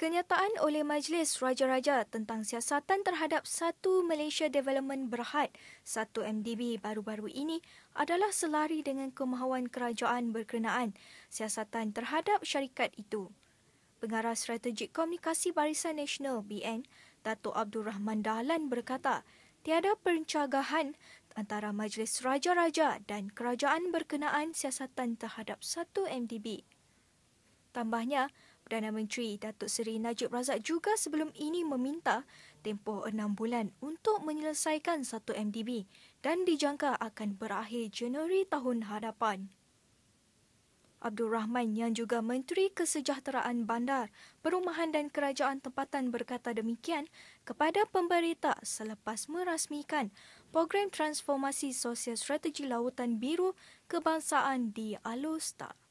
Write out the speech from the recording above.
Kenyataan oleh Majlis Raja-Raja tentang siasatan terhadap Satu Malaysia Development Berhad, 1MDB baru-baru ini adalah selari dengan kemahuan kerajaan berkenaan siasatan terhadap syarikat itu. Pengarah Strategik Komunikasi Barisan Nasional BN, Datuk Abdul Rahman Dahlan berkata, tiada pencagahan antara Majlis Raja-Raja dan kerajaan berkenaan siasatan terhadap 1MDB. Tambahnya, Perdana Menteri Datuk Seri Najib Razak juga sebelum ini meminta tempoh 6 bulan untuk menyelesaikan 1MDB dan dijangka akan berakhir Januari tahun hadapan. Abdul Rahman yang juga Menteri Kesejahteraan Bandar, Perumahan dan Kerajaan Tempatan berkata demikian kepada pemberita selepas merasmikan program transformasi sosial strategi lautan biru kebangsaan di Alor Star.